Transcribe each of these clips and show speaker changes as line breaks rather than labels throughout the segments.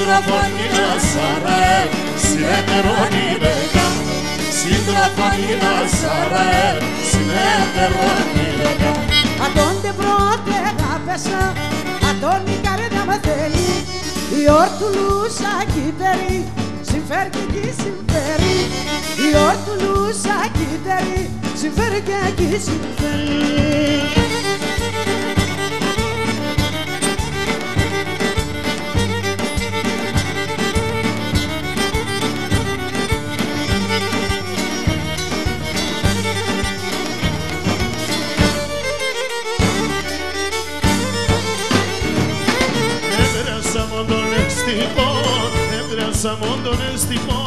σύντροφον είναι 40, συνεταιρώνει 10. Σύντροφον είναι 40, συνεταιρώνει 10.
Αντώντε πρώτε αγάπησα, αντώνει η καρδιά με θέλει. Η όρτουλούσα κύτερη, συμφέρει και εκεί συμφέρει. Η όρτουλούσα κύτερη, συμφέρει και εκεί συμφέρει.
Έβρασα μόνο τον εστιμό,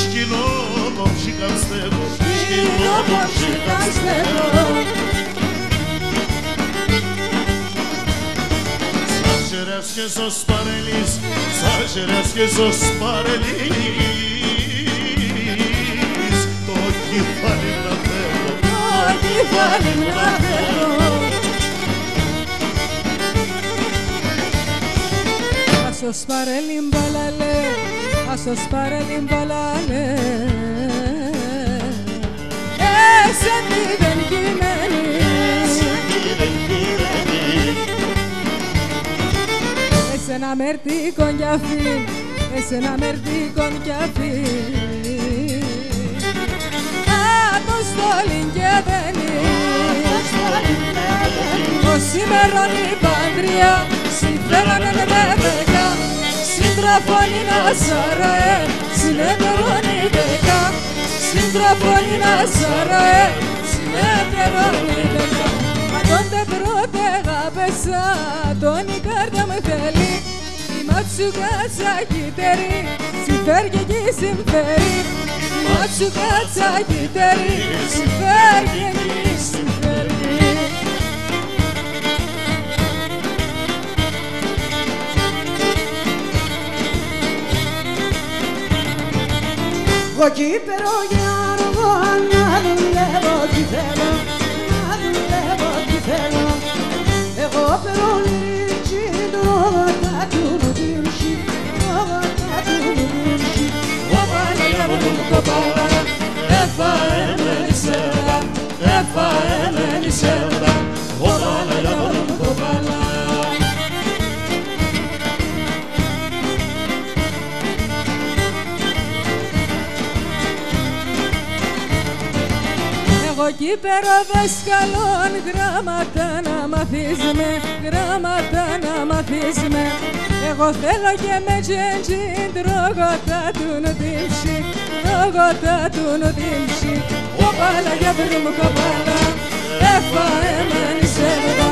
σκηνό μου ψυχαστεύω, σκηνό μου ψυχαστεύω. Σαν γεράς και σως παρελείς, σαν γεράς και σως παρελείς, το κεφάλι να θέλω, το κεφάλι να θέλω.
Assos paralimbalalle, assos paralimbalalle. Senti ben kimeni,
senti ben kimeni.
Εσένα μερτή κονιαφή, εσένα μερτή κονιαφή. Αποστόλη και μπαίνει, ως σήμερον η παντρία. Συμφέρανε με 10, σύντροφον είναι 40, συνεταιρώνει 10. Σύντροφον είναι 40, συνεταιρώνει 10. Μα τότε πρώτε αγάπησα, τον η καρδιά με θέλει. Η ματσουκάτσα κύτερη, συμφέρει και εκεί συμφέρει. Η ματσουκάτσα κύτερη, συμφέρει και εκεί συμφέρει.
Εγώ κύπερο για αργό, να δουλεύω τι θέλω, να δουλεύω τι θέλω. Εγώ περολίτσι, τρόγωτα του μου τύμში, τρόγωτα του μου τύμში.
Όπαλα για μου κοπάλα, έφαε σέρδα, έφαε σέρδα. Όπαλα για μου κοπάλα.
Εγώ κύπερο δασκαλών, γράμματα να μαθείς με, γράμματα να μαθείς με. Εγώ θέλω και με τζέντζι, τρόγωτα του νοτίμψη, τρόγωτα του νοτίμψη. Κοπάλα για βρούμ κοπάλα, έφαε με νησέβδα,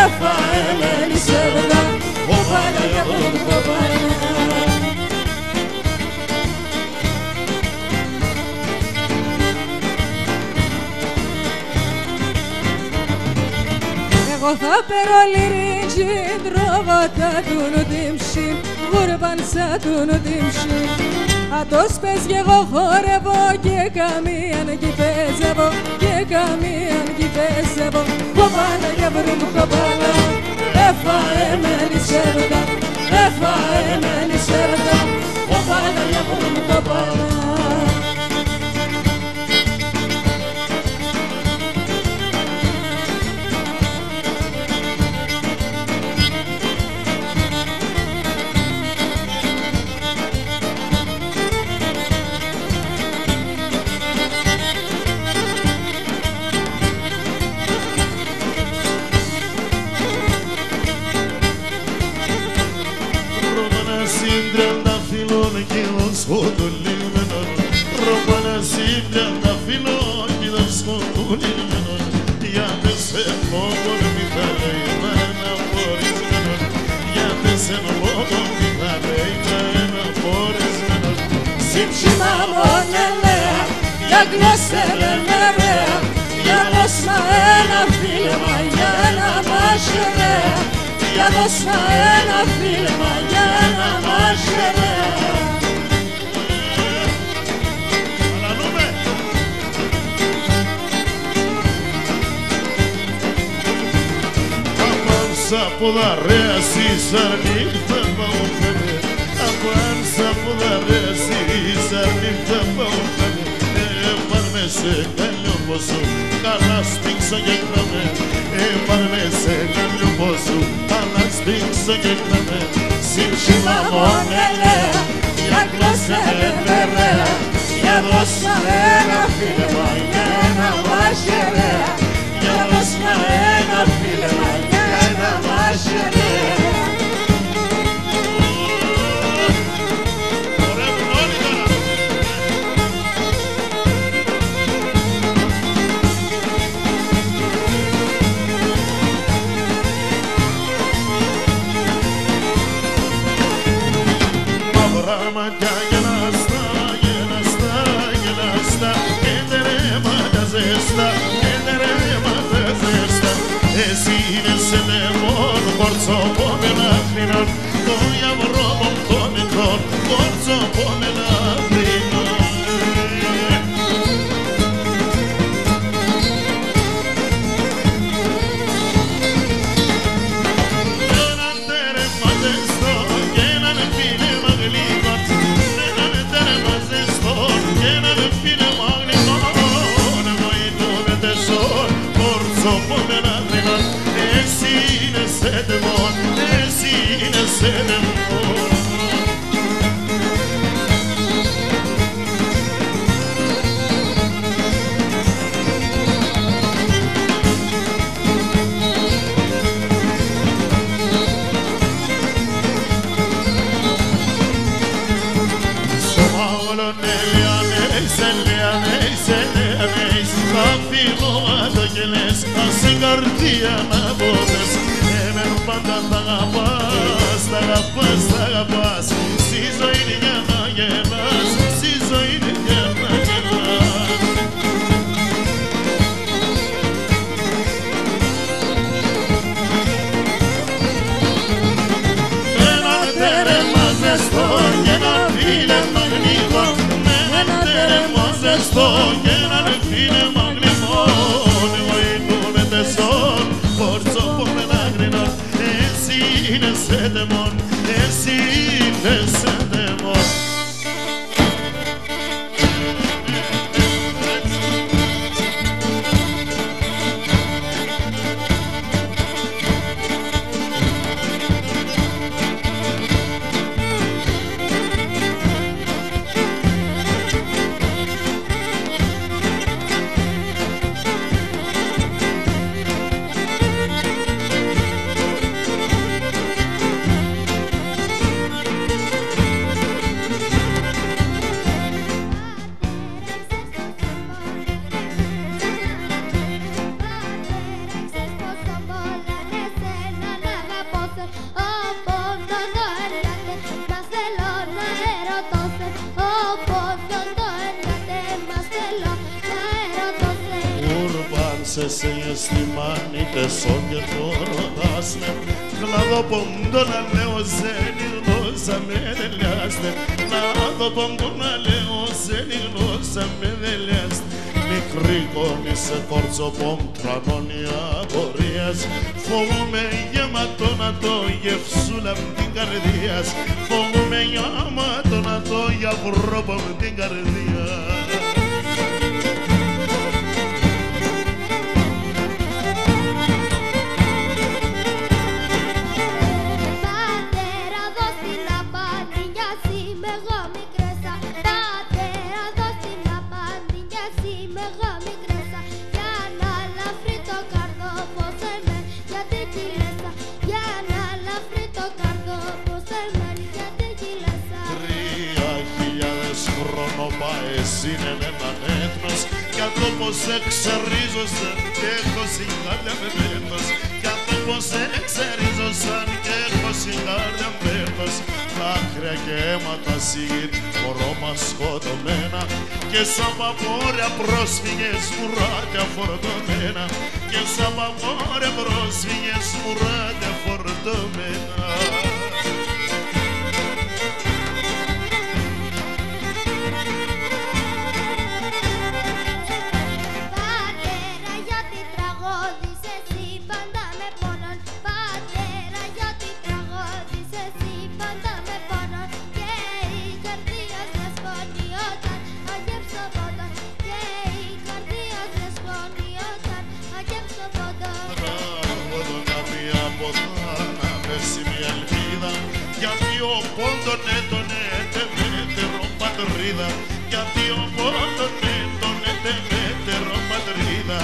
έφαε με νησέβδα. Κοπάλα για βρούμ κοπάλα. Εγώ θα περολυρίτζι, τρόγωτα του νοτίμψη, γουρμπανσα του νοτίμψη. Ατός πες κι εγώ χορεύω και καμίαν κι παίζευω, και καμίαν κι παίζευω. Κοπάλα για βρούμ κοπάλα, έφαε με νησέρδα, έφαε με νησέρδα. Κοπάλα για βρούμ κοπάλα.
Για γλώσσερε νερέα, για δώσμα ένα φίλεμα, για ένα μάχερέα. Για δώσμα ένα φίλεμα, για ένα μάχερέα. Avanza podare si sarnita paupene Avanza podare si sarnita paupene Parme se gallo posu Kala spinsa je krame Parme se gallo posu Kala spinsa je krame Simšila monele Jak losene vere Ja dosmena filma Jena vašere Ja dosmena filma Jena vašere
Πατέρα, γιατί τραγώδησες η πάντα με πόνον. Πατέρα,
να πέσει μια ελπίδα, γιατί ο πόντον έτονε μετερό πατρίδα, γιατί ο πόντον έτονε μετερό πατρίδα.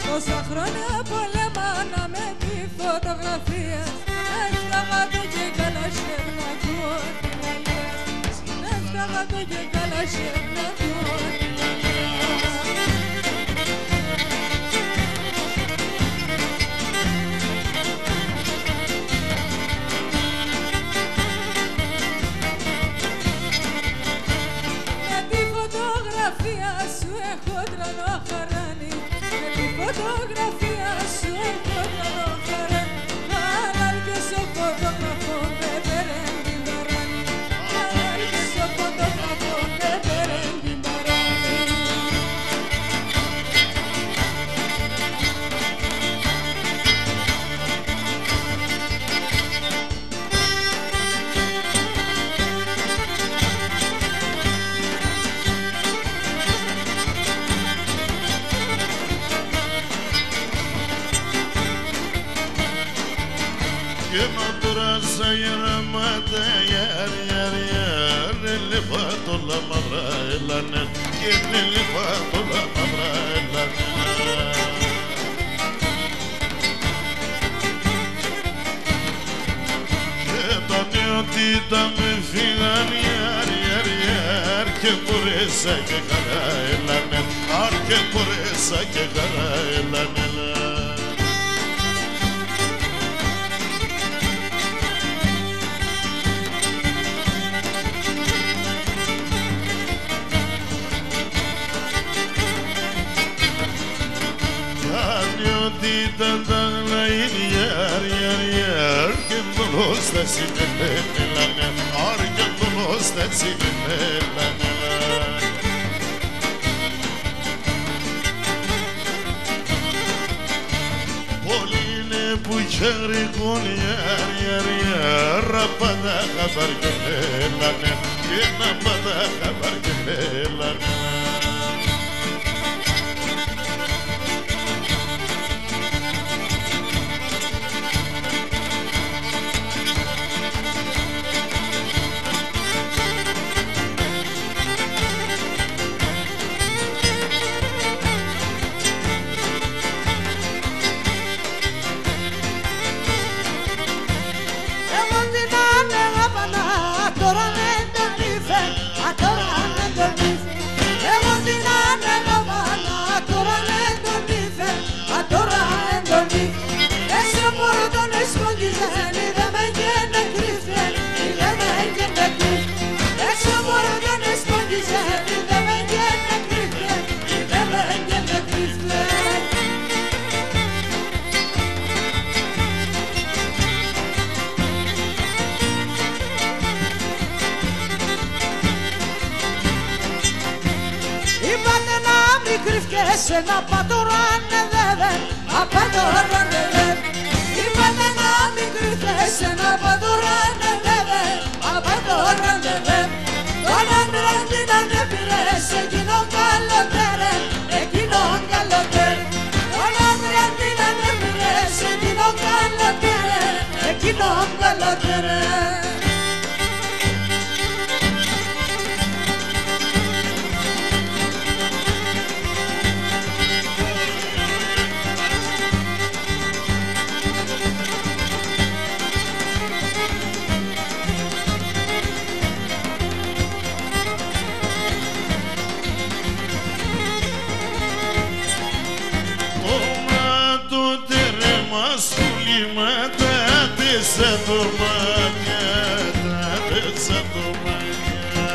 Τόσα χρόνια πολεμάναμε τη φωτογραφία. Έφταγα το και καλά σέρνα του ό,τι να λες. Έφταγα το και καλά σέρνα του ό,τι να λες. Με τη φωτογραφία σου έχω τρελό χαράνι. Φωτογραφία σου έχω τρελό αλλά και στο φωτογραφό δεν παίρνει την παράνη. Αλλά και στο φωτογραφό δεν παίρνει την παράνη.
Και να τουράζα γεράματα λεφάτ όλα μαύρα έλανε και λεφάτ όλα μαύρα έλανε. Και τα νεότητα με φύγαν και μπορέσα και χαρά έλανε, και μπορέσα και χαρά έλανε. Και μπρος θα συμμετέλανε, και μπρος θα συμμετέλανε. Πολλοί είναι που χαιρικούν πάντα χαπάρ και θέλανε, και να πάντα χαπάρ και θέλανε.
κρύφτηκες ένα πατουράνε δεν απατωράνε δεν. Είπατε να μην κρύφτηκες ένα πατουράνε δεν απατωράνε δεν. Τον άντρα την ανέπειρες εκείνο καλοκαίρι, εκείνο καλοκαίρι. Τον άντρα την ανέπειρες εκείνο καλοκαίρι, εκείνο καλοκαίρι.
Σαν το μάτια, σαν το μάτια.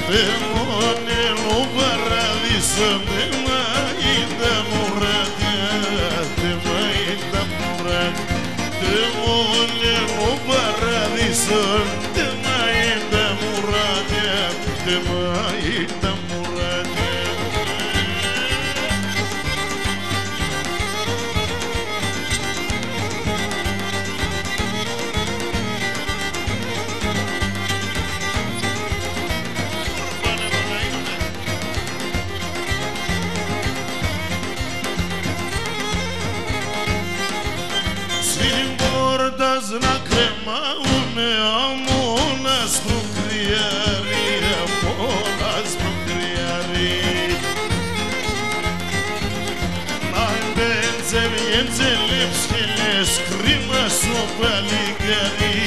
Demonielo paradiso, te maita muradia, te maita muradia. Demonielo paradiso, te maita muradia, te maita muradia. Να κρεμάουνε αμόνας του κρυάρι, αμόνας του κρυάρι. Να μπέντζελ ψηλές, κρίμα στο παλικάρι,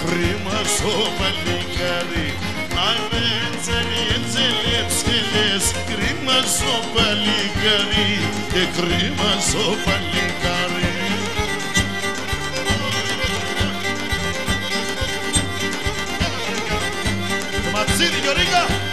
κρίμα στο παλικάρι. Να μπέντζελ ψηλές, κρίμα στο παλικάρι και κρίμα στο παλικάρι. Mazzini, Giorica!